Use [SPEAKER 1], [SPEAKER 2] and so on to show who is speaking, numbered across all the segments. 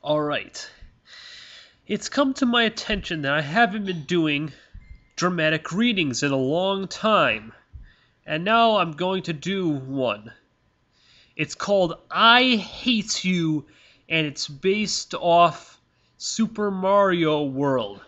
[SPEAKER 1] Alright. It's come to my attention that I haven't been doing dramatic readings in a long time, and now I'm going to do one. It's called I Hate You, and it's based off Super Mario World.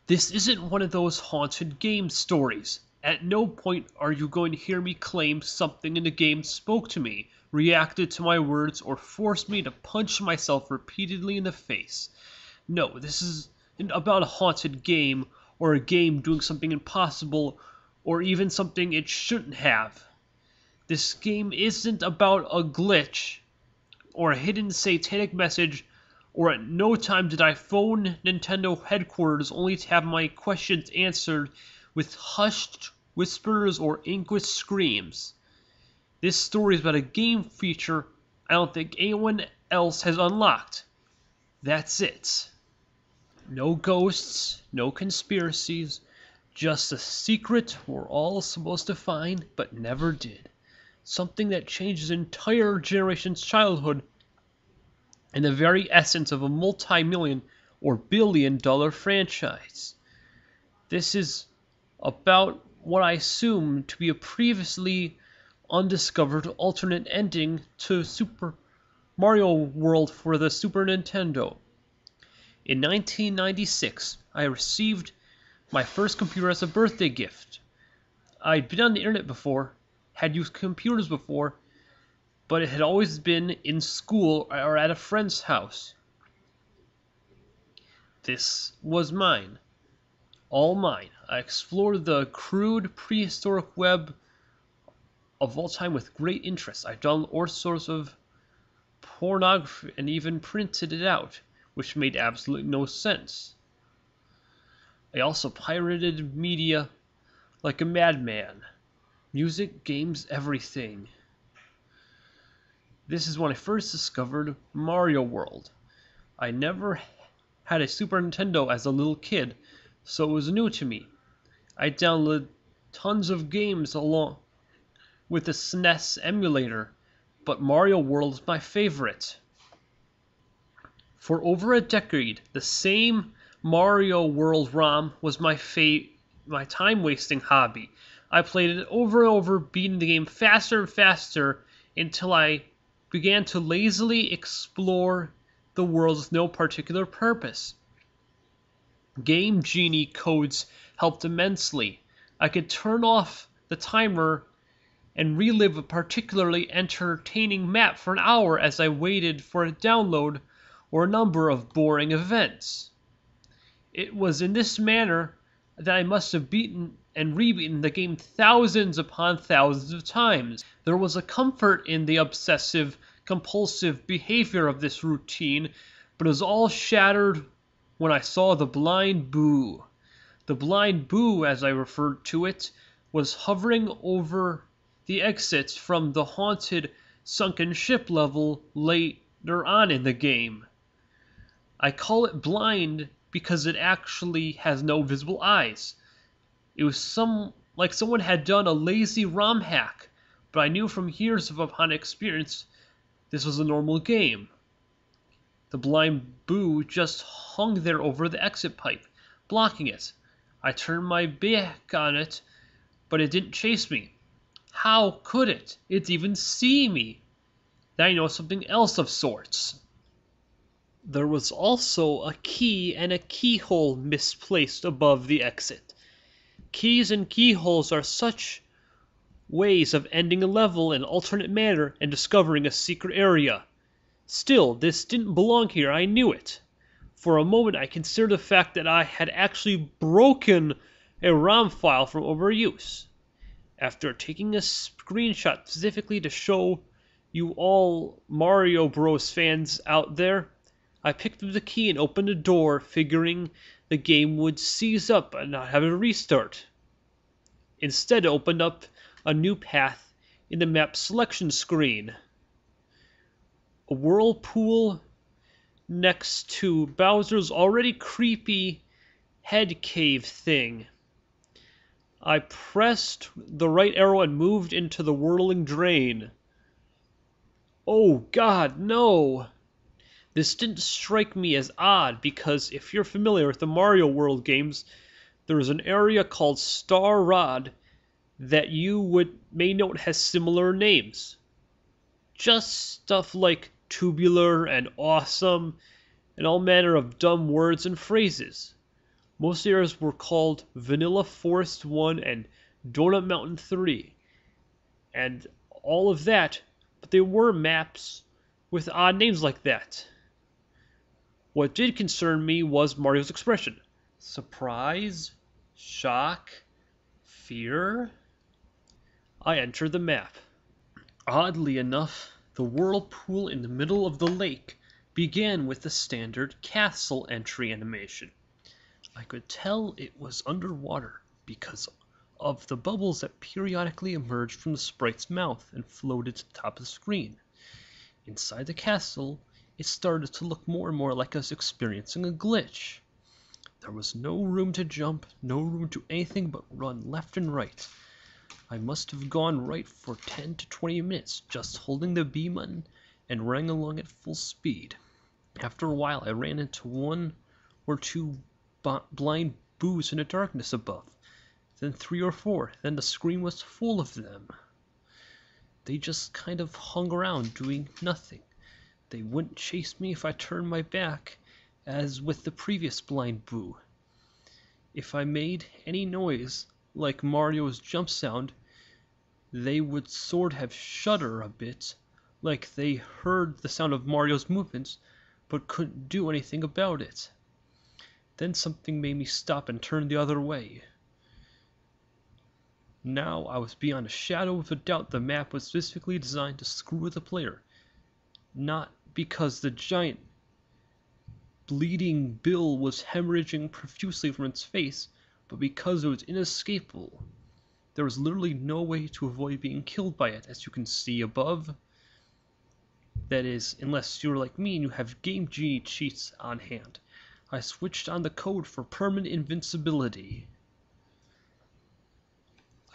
[SPEAKER 1] This isn't one of those haunted game stories. At no point are you going to hear me claim something in the game spoke to me, reacted to my words, or forced me to punch myself repeatedly in the face. No, this isn't about a haunted game, or a game doing something impossible, or even something it shouldn't have. This game isn't about a glitch, or a hidden satanic message, or at no time did I phone Nintendo headquarters only to have my questions answered with hushed whispers or anguished screams. This story is about a game feature I don't think anyone else has unlocked. That's it. No ghosts, no conspiracies, just a secret we're all supposed to find but never did. Something that changes an entire generation's childhood and the very essence of a multi-million or billion-dollar franchise. This is about what I assume to be a previously undiscovered alternate ending to Super Mario World for the Super Nintendo. In 1996, I received my first computer as a birthday gift. I'd been on the internet before, had used computers before, but it had always been in school or at a friend's house. This was mine. All mine. I explored the crude, prehistoric web of all time with great interest. I downloaded all sorts of pornography and even printed it out, which made absolutely no sense. I also pirated media like a madman. Music, games, everything. This is when I first discovered Mario World. I never had a Super Nintendo as a little kid, so it was new to me. I downloaded tons of games along with the SNES emulator, but Mario World is my favorite. For over a decade, the same Mario World ROM was my time-wasting hobby. I played it over and over, beating the game faster and faster until I began to lazily explore the world with no particular purpose. Game Genie codes helped immensely. I could turn off the timer and relive a particularly entertaining map for an hour as I waited for a download or a number of boring events. It was in this manner that I must have beaten and rebeaten the game thousands upon thousands of times. There was a comfort in the obsessive, compulsive behavior of this routine, but it was all shattered when I saw the Blind Boo. The Blind Boo, as I referred to it, was hovering over the exits from the haunted sunken ship level later on in the game. I call it blind because it actually has no visible eyes. It was like someone had done a lazy ROM hack, but I knew from years of upon experience this was a normal game. The Blind Boo just hung there over the exit pipe, blocking it. I turned my back on it, but it didn't chase me. How could it? It didn't even see me. Now I know something else of sorts. There was also a key and a keyhole misplaced above the exit. Keys and keyholes are such ways of ending a level in an alternate manner and discovering a secret area. Still, this didn't belong here, I knew it. For a moment I considered the fact that I had actually broken a ROM file from overuse. After taking a screenshot specifically to show you all Mario Bros fans out there, I picked up the key and opened the door, figuring the game would seize up and not have a restart. Instead, it opened up a new path in the map selection screen. A whirlpool next to Bowser's already creepy head cave thing. I pressed the right arrow and moved into the whirling drain. Oh God, no! This didn't strike me as odd because if you're familiar with the Mario World games, there is an area called Star Rod that may note has similar names. Just stuff like tubular and awesome and all manner of dumb words and phrases. Most areas were called Vanilla Forest 1 and Donut Mountain 3, and all of that, but they were maps with odd names like that. What did concern me was Mario's expression. Surprise? Shock? Fear? I entered the map. Oddly enough, the whirlpool in the middle of the lake began with the standard castle entry animation. I could tell it was underwater because of the bubbles that periodically emerged from the sprite's mouth and floated to the top of the screen. Inside the castle, it started to look more and more like I was experiencing a glitch. There was no room to jump, no room to anything but run left and right. I must have gone right for 10 to 20 minutes, just holding the B button and running along at full speed. After a while, I ran into one or two blind boos in the darkness above, then 3 or 4, then the screen was full of them. They just kind of hung around doing nothing. They wouldn't chase me if I turned my back, as with the previous blind boo. If I made any noise, like Mario's jump sound, they would sort of shudder a bit, like they heard the sound of Mario's movements, but couldn't do anything about it. Then something made me stop and turn the other way. Now I was beyond a shadow of a doubt the map was specifically designed to screw with the player. Not because the giant bleeding Bill was hemorrhaging profusely from its face, but because it was inescapable. There was literally no way to avoid being killed by it, as you can see above. That is, unless you're like me and you have Game Genie cheats on hand. I switched on the code for permanent invincibility.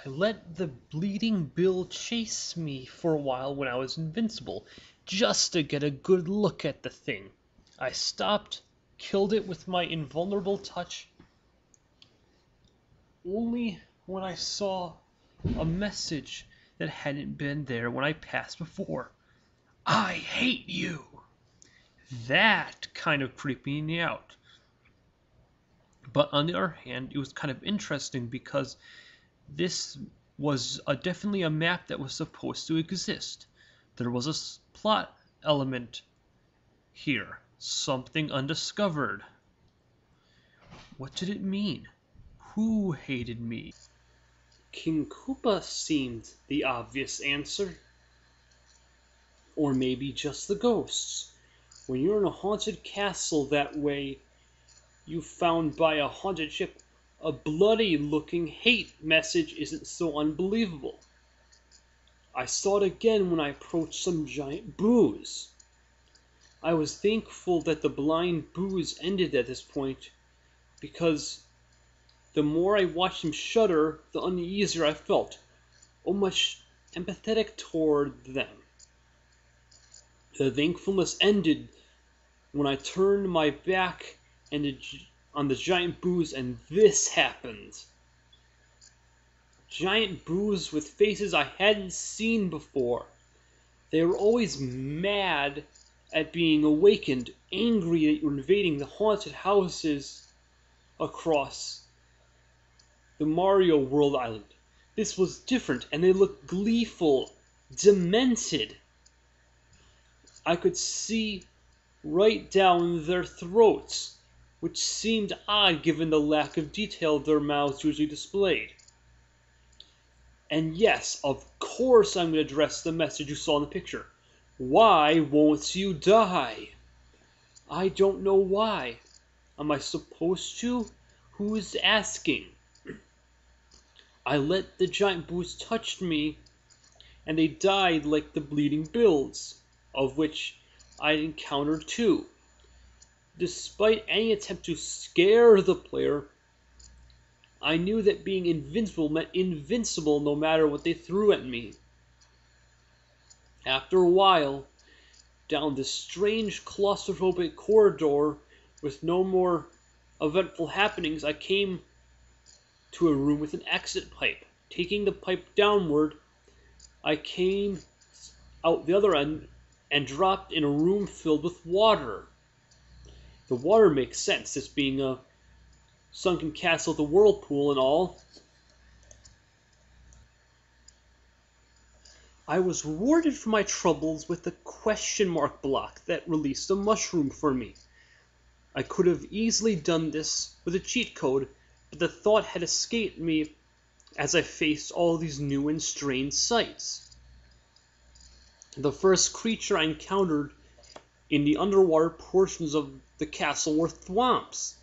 [SPEAKER 1] I let the bleeding Bill chase me for a while when I was invincible, just to get a good look at the thing. I stopped, killed it with my invulnerable touch, only when I saw a message that hadn't been there when I passed before. I hate you! That kind of creeped me out. But on the other hand, it was kind of interesting because this was definitely a map that was supposed to exist. There was a plot element here, something undiscovered. What did it mean? Who hated me? King Koopa seemed the obvious answer. Or maybe just the ghosts. When you're in a haunted castle that way, you found by a haunted ship, a bloody-looking hate message isn't so unbelievable. I saw it again when I approached some giant boos. I was thankful that the blind boos ended at this point, because the more I watched him shudder, the uneasier I felt, almost empathetic toward them. The thankfulness ended when I turned my back on the giant boos, and this happened. Giant boos with faces I hadn't seen before. They were always mad at being awakened, angry that you're invading the haunted houses across the Mario World Island. This was different, and they looked gleeful, demented. I could see right down their throats, which seemed odd given the lack of detail their mouths usually displayed. And yes, of course I'm going to address the message you saw in the picture. Why won't you die? I don't know why. Am I supposed to? Who's asking? I let the giant boos touch me, and they died like the bleeding Bills, of which I encountered 2. Despite any attempt to scare the player, I knew that being invincible meant invincible no matter what they threw at me. After a while, down this strange claustrophobic corridor with no more eventful happenings. I came to a room with an exit pipe. Taking the pipe downward, I came out the other end and dropped in a room filled with water. The water makes sense, this being a sunken castle with a whirlpool and all. I was rewarded for my troubles with a question mark block that released a mushroom for me. I could have easily done this with a cheat code, but the thought had escaped me as I faced all these new and strange sights. The first creature I encountered in the underwater portions of the castle were thwomps.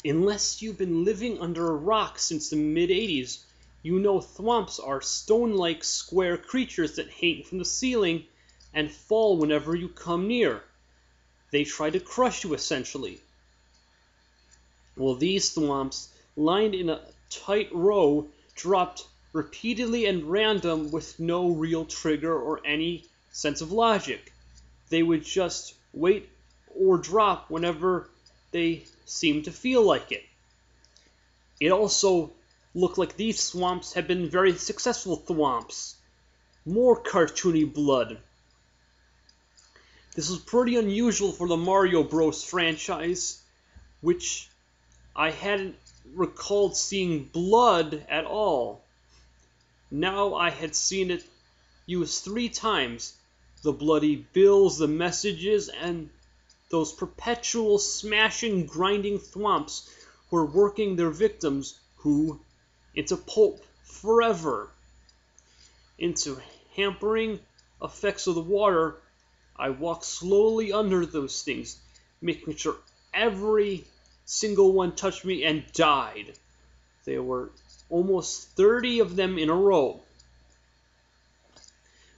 [SPEAKER 1] Unless you've been living under a rock since the mid-80s, you know thwomps are stone-like square creatures that hang from the ceiling and fall whenever you come near. They try to crush you, essentially. Well, these thwomps, lined in a tight row, dropped repeatedly and random with no real trigger or any sense of logic. They would just wait or drop whenever they seemed to feel like it. It also looked like these thwomps had been very successful thwomps. More cartoony blood. This was pretty unusual for the Mario Bros. Franchise, which I hadn't recalled seeing blood at all. Now I had seen it used 3 times. The bloody bills, the messages, and those perpetual smashing, grinding thwomps who were working their victims who into pulp forever. Into hampering effects of the water, I walked slowly under those things, making sure every single one touched me and died. There were almost 30 of them in a row.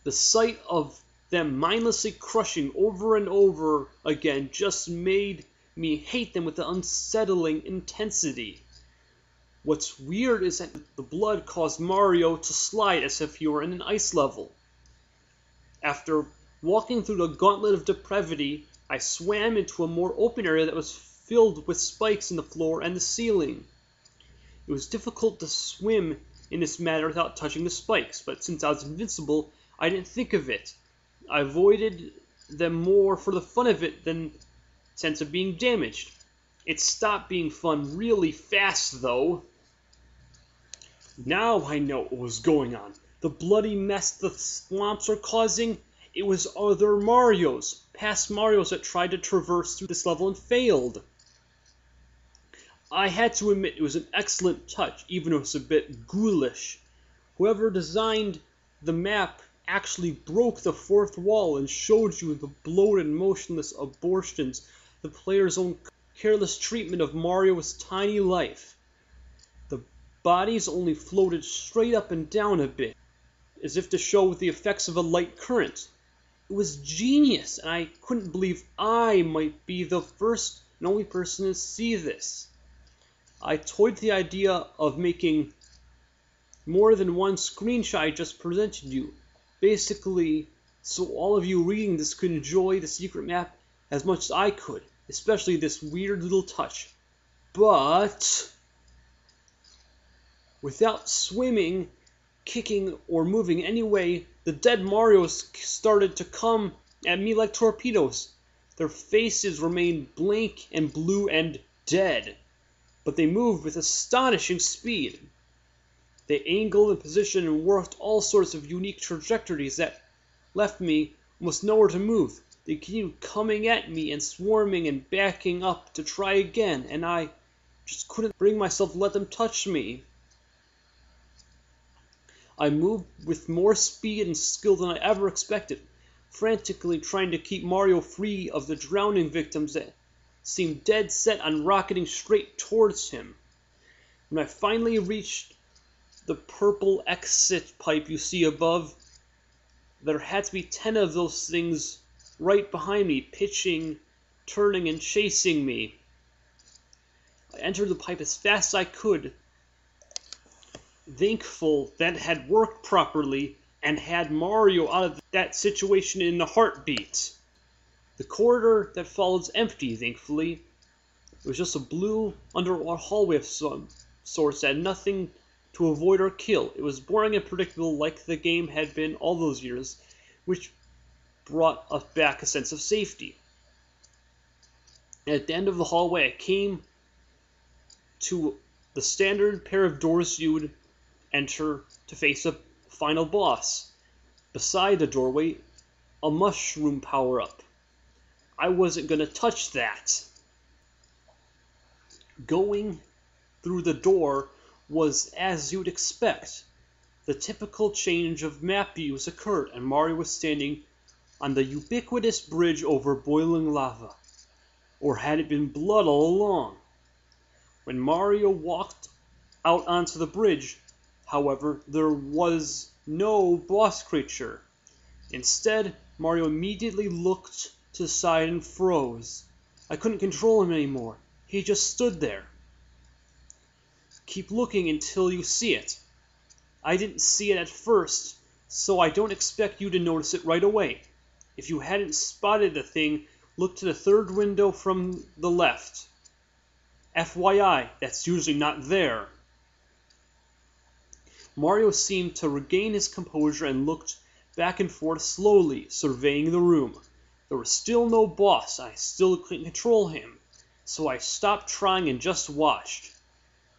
[SPEAKER 1] The sight of them mindlessly crushing over and over again just made me hate them with an unsettling intensity. What's weird is that the blood caused Mario to slide as if he were in an ice level. After walking through the gauntlet of depravity, I swam into a more open area that was filled with spikes in the floor and the ceiling. It was difficult to swim in this manner without touching the spikes, but since I was invincible, I didn't think of it. I avoided them more for the fun of it than sense of being damaged. It stopped being fun really fast, though. Now I know what was going on. The bloody mess the thwomps are causing, it was other Marios, past Marios that tried to traverse through this level and failed. I had to admit it was an excellent touch, even if it was a bit ghoulish. Whoever designed the map actually broke the 4th wall and showed you the bloated, motionless abortions, the player's own careless treatment of Mario's tiny life. The bodies only floated straight up and down a bit, as if to show the effects of a light current. It was genius, and I couldn't believe I might be the first and only person to see this. I toyed with the idea of making more than one screenshot I just presented you, basically so all of you reading this could enjoy the secret map as much as I could, especially this weird little touch. But without swimming, kicking, or moving anyway, the dead Marios started to come at me like torpedoes. Their faces remained blank and blue and dead, but they moved with astonishing speed. They angled and positioned and worked all sorts of unique trajectories that left me almost nowhere to move. They continued coming at me and swarming and backing up to try again, and I just couldn't bring myself to let them touch me. I moved with more speed and skill than I ever expected, frantically trying to keep Mario free of the drowning victims that seemed dead set on rocketing straight towards him. When I finally reached the purple exit pipe you see above, there had to be 10 of those things right behind me, pitching, turning, and chasing me. I entered the pipe as fast as I could, thankful that it had worked properly, and had Mario out of that situation in a heartbeat. The corridor that followed's empty, thankfully. It was just a blue underwater hallway of some sorts that had nothing to avoid or kill. It was boring and predictable like the game had been all those years, which brought us back a sense of safety. At the end of the hallway, I came to the standard pair of doors you'd enter to face a final boss. Beside the doorway, a mushroom power-up. I wasn't going to touch that. Going through the door was as you'd expect. The typical change of map views occurred, and Mario was standing on the ubiquitous bridge over boiling lava. Or had it been blood all along? When Mario walked out onto the bridge, however, there was no boss creature. Instead, Mario immediately looked to the side and froze. I couldn't control him anymore. He just stood there. Keep looking until you see it. I didn't see it at first, so I don't expect you to notice it right away. If you hadn't spotted the thing, look to the third window from the left. FYI, that's usually not there. Mario seemed to regain his composure and looked back and forth slowly, surveying the room. There was still no boss. I still couldn't control him, so I stopped trying and just watched.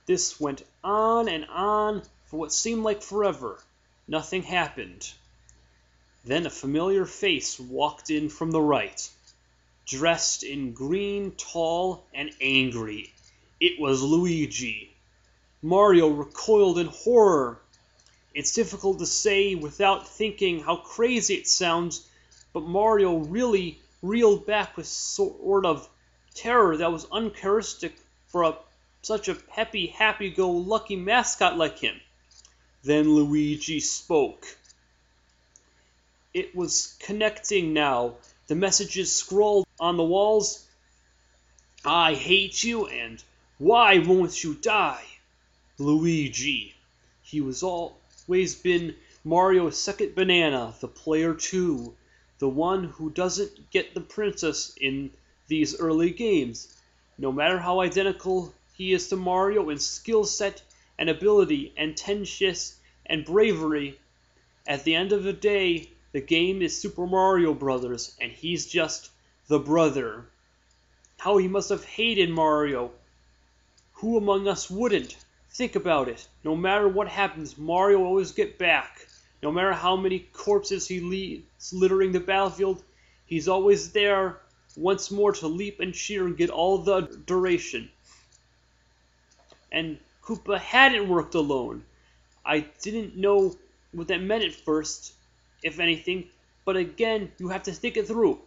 [SPEAKER 1] This went on and on for what seemed like forever. Nothing happened. Then a familiar face walked in from the right, dressed in green, tall, and angry. It was Luigi. Mario recoiled in horror. It's difficult to say without thinking how crazy it sounds, but Mario really reeled back with sort of terror that was uncharacteristic for such a peppy, happy-go-lucky mascot like him. Then Luigi spoke. It was connecting now. The messages scrawled on the walls. I hate you, and why won't you die? Luigi. He was always been Mario's second banana, the player too, the one who doesn't get the princess in these early games. No matter how identical he is to Mario in skill set and ability and tenacity and bravery, at the end of the day, the game is Super Mario Bros., and he's just the brother. How he must have hated Mario. Who among us wouldn't? Think about it. No matter what happens, Mario will always get back. No matter how many corpses he leaves littering the battlefield, he's always there once more to leap and cheer and get all the adoration. And Koopa hadn't worked alone. I didn't know what that meant at first, if anything, but again, you have to think it through.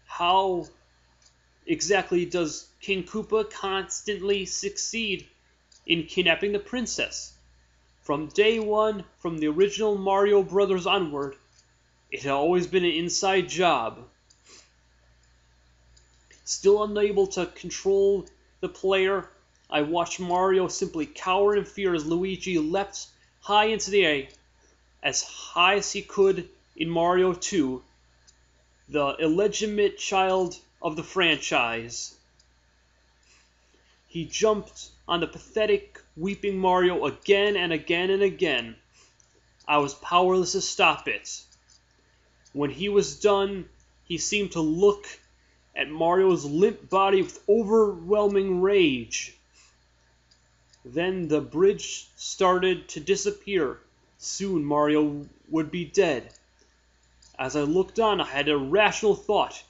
[SPEAKER 1] How exactly does King Koopa constantly succeed in kidnapping the princess? From day one, from the original Mario Brothers onward, it had always been an inside job. Still unable to control the player, I watched Mario simply cower in fear as Luigi leapt high into the air, as high as he could in Mario 2, the illegitimate child of the franchise. He jumped on the pathetic, weeping Mario again and again and again. I was powerless to stop it. When he was done, he seemed to look at Mario's limp body with overwhelming rage. Then the bridge started to disappear. Soon Mario would be dead. As I looked on, I had a rational thought.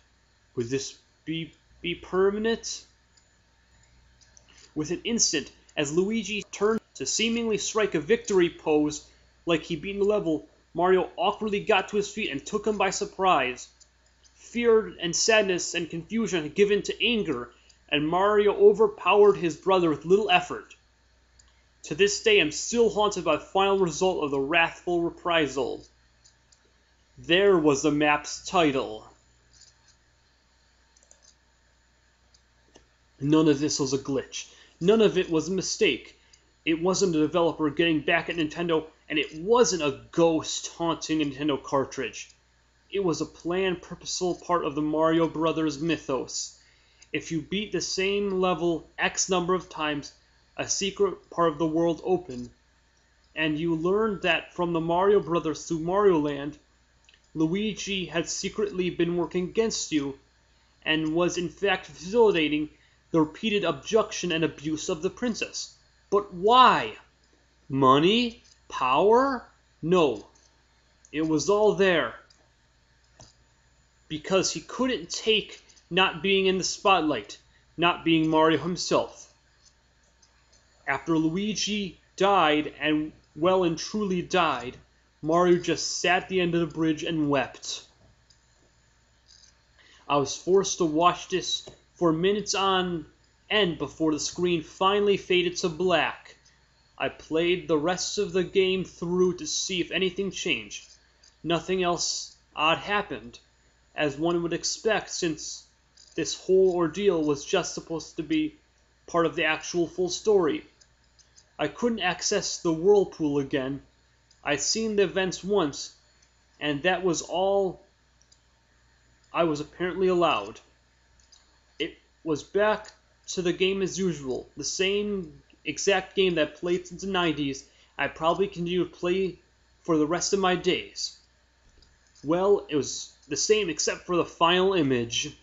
[SPEAKER 1] Would this be permanent? With an instant, as Luigi turned to seemingly strike a victory pose like he'd beaten the level, Mario awkwardly got to his feet and took him by surprise. Fear and sadness and confusion had given to anger, and Mario overpowered his brother with little effort. To this day, I'm still haunted by the final result of the wrathful reprisal. There was the map's title. None of this was a glitch. None of it was a mistake. It wasn't a developer getting back at Nintendo And it wasn't a ghost haunting a Nintendo cartridge. It was a planned, purposeful part of the Mario Brothers mythos. If you beat the same level X number of times, a secret part of the world opened, and you learned that from the Mario Brothers through Mario Land, Luigi had secretly been working against you and was in fact facilitating the repeated abduction and abuse of the princess. But why? Money? Power? No. It was all there. Because he couldn't take not being in the spotlight, not being Mario himself. After Luigi died, and well and truly died, Mario just sat at the end of the bridge and wept. I was forced to watch this for minutes on end before the screen finally faded to black. I played the rest of the game through to see if anything changed. Nothing else odd happened, as one would expect, since this whole ordeal was just supposed to be part of the actual full story. I couldn't access the whirlpool again. I'd seen the events once, and that was all I was apparently allowed. It was back to the game as usual, the same exact game that I played since the 90s. I probably continue to play for the rest of my days. Well, it was the same except for the final image.